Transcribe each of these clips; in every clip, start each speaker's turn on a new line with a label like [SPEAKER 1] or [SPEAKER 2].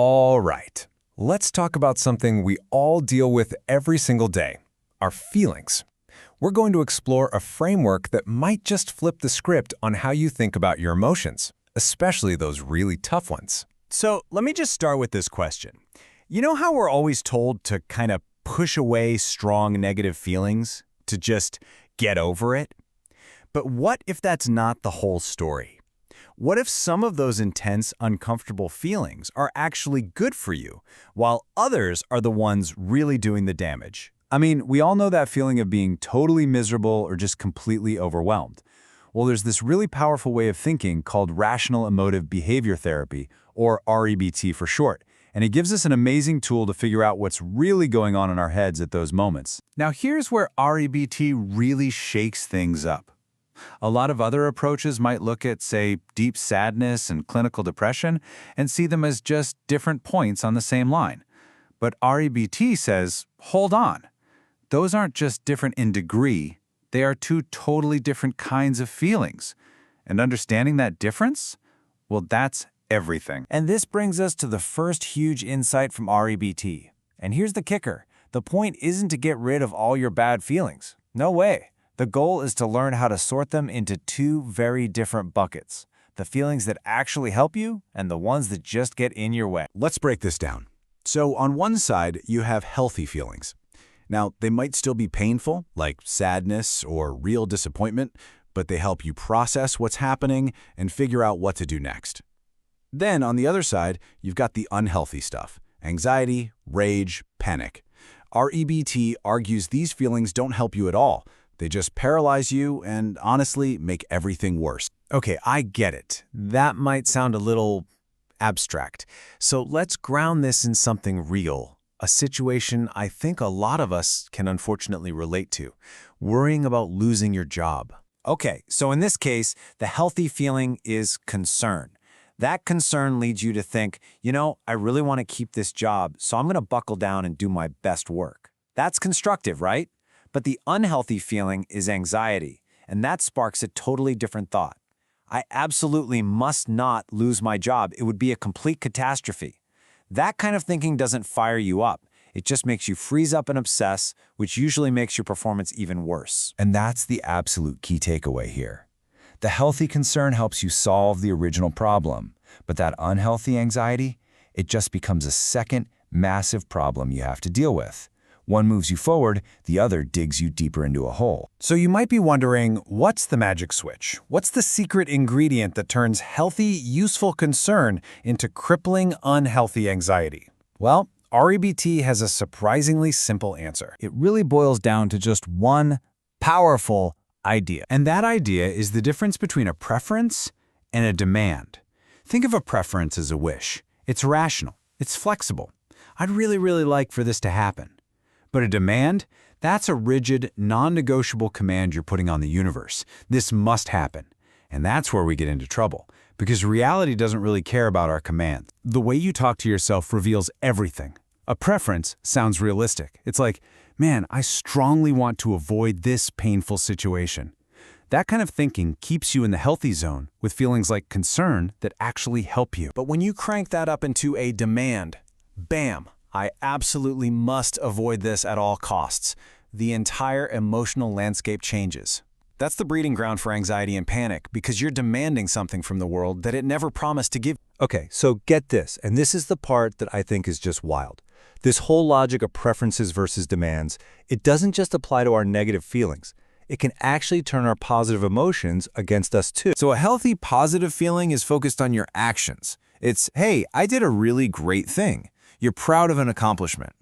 [SPEAKER 1] All right, let's talk about something we all deal with every single day, our feelings. We're going to explore a framework that might just flip the script on how you think about your emotions, especially those really tough ones.
[SPEAKER 2] So let me just start with this question. You know how we're always told to kind of push away strong negative feelings, to just get over it? But what if that's not the whole story? What if some of those intense, uncomfortable feelings are actually good for you, while others are the ones really doing the damage? I mean, we all know that feeling of being totally miserable or just completely overwhelmed. Well, there's this really powerful way of thinking called rational emotive behavior therapy, or REBT for short, and it gives us an amazing tool to figure out what's really going on in our heads at those moments. Now, here's where REBT really shakes things up. A lot of other approaches might look at, say, deep sadness and clinical depression and see them as just different points on the same line. But REBT says, hold on. Those aren't just different in degree, they are two totally different kinds of feelings. And understanding that difference? Well, that's everything. And this brings us to the first huge insight from REBT. And here's the kicker. The point isn't to get rid of all your bad feelings. No way. The goal is to learn how to sort them into two very different buckets. The feelings that actually help you and the ones that just get in your way.
[SPEAKER 3] Let's break this down. So on one side, you have healthy feelings. Now, they might still be painful, like sadness or real disappointment, but they help you process what's happening and figure out what to do next. Then, on the other side, you've got the unhealthy stuff: anxiety, rage, panic. REBT argues these feelings don't help you at all. They just paralyze you and, honestly, make everything worse.
[SPEAKER 2] Okay, I get it. That might sound a little abstract. So let's ground this in something real. A situation I think a lot of us can unfortunately relate to. Worrying about losing your job. Okay, so in this case, the healthy feeling is concern. That concern leads you to think, I really want to keep this job, so I'm going to buckle down and do my best work. That's constructive, right? But the unhealthy feeling is anxiety, and that sparks a totally different thought. I absolutely must not lose my job. It would be a complete catastrophe. That kind of thinking doesn't fire you up. It just makes you freeze up and obsess, which usually makes your performance even worse.
[SPEAKER 1] And that's the absolute key takeaway here. The healthy concern helps you solve the original problem, but that unhealthy anxiety, it just becomes a second massive problem you have to deal with. One moves you forward, the other digs you deeper into a hole.
[SPEAKER 2] So you might be wondering, what's the magic switch? What's the secret ingredient that turns healthy, useful concern into crippling, unhealthy anxiety? Well, REBT has a surprisingly simple answer. It really boils down to just one powerful idea. And that idea is the difference between a preference and a demand. Think of a preference as a wish. It's rational. It's flexible. I'd really like for this to happen. But a demand? That's a rigid, non-negotiable command you're putting on the universe. This must happen. And that's where we get into trouble, because reality doesn't really care about our commands. The way you talk to yourself reveals everything. A preference sounds realistic. It's like, man, I strongly want to avoid this painful situation. That kind of thinking keeps you in the healthy zone with feelings like concern that actually help you. But when you crank that up into a demand, bam! I absolutely must avoid this at all costs. The entire emotional landscape changes. That's the breeding ground for anxiety and panic, because you're demanding something from the world that it never promised to give.
[SPEAKER 4] Okay, so get this, and this is the part that I think is just wild. This whole logic of preferences versus demands, it doesn't just apply to our negative feelings. It can actually turn our positive emotions against us too.
[SPEAKER 2] So a healthy positive feeling is focused on your actions. It's, hey, I did a really great thing. You're proud of an accomplishment.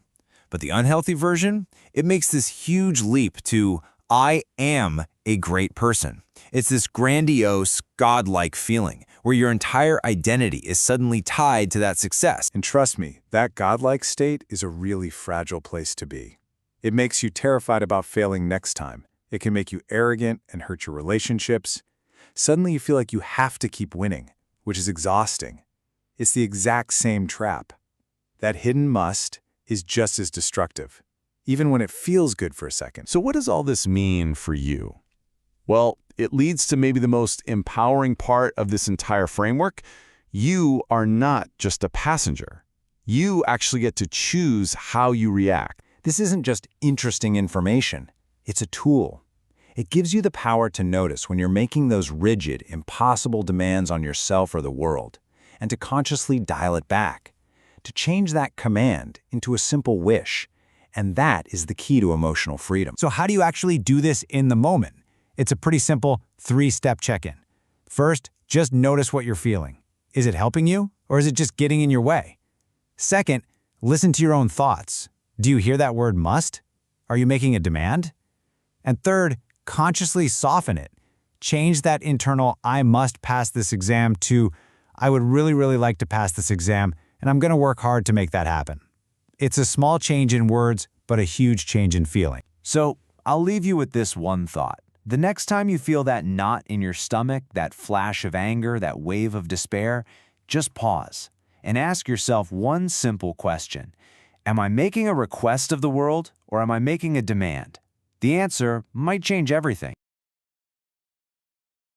[SPEAKER 2] But the unhealthy version, it makes this huge leap to, I am a great person. It's this grandiose, godlike feeling where your entire identity is suddenly tied to that success.
[SPEAKER 3] And trust me, that godlike state is a really fragile place to be. It makes you terrified about failing next time. It can make you arrogant and hurt your relationships. Suddenly you feel like you have to keep winning, which is exhausting. It's the exact same trap. That hidden must is just as destructive, even when it feels good for a second.
[SPEAKER 5] So what does all this mean for you? Well, it leads to maybe the most empowering part of this entire framework. You are not just a passenger. You actually get to choose how you react.
[SPEAKER 2] This isn't just interesting information. It's a tool. It gives you the power to notice when you're making those rigid, impossible demands on yourself or the world, and to consciously dial it back, to change that command into a simple wish. And that is the key to emotional freedom.
[SPEAKER 6] So how do you actually do this in the moment? It's a pretty simple 3-step check-in. First, just notice what you're feeling. Is it helping you, or is it just getting in your way? Second, listen to your own thoughts. Do you hear that word must? Are you making a demand? And third, consciously soften it. Change that internal I must pass this exam to I would really, really like to pass this exam, and I'm going to work hard to make that happen. It's a small change in words, but a huge change in feeling.
[SPEAKER 1] So, I'll leave you with this one thought. The next time you feel that knot in your stomach, that flash of anger, that wave of despair, just pause and ask yourself one simple question. Am I making a request of the world, or am I making a demand? The answer might change everything.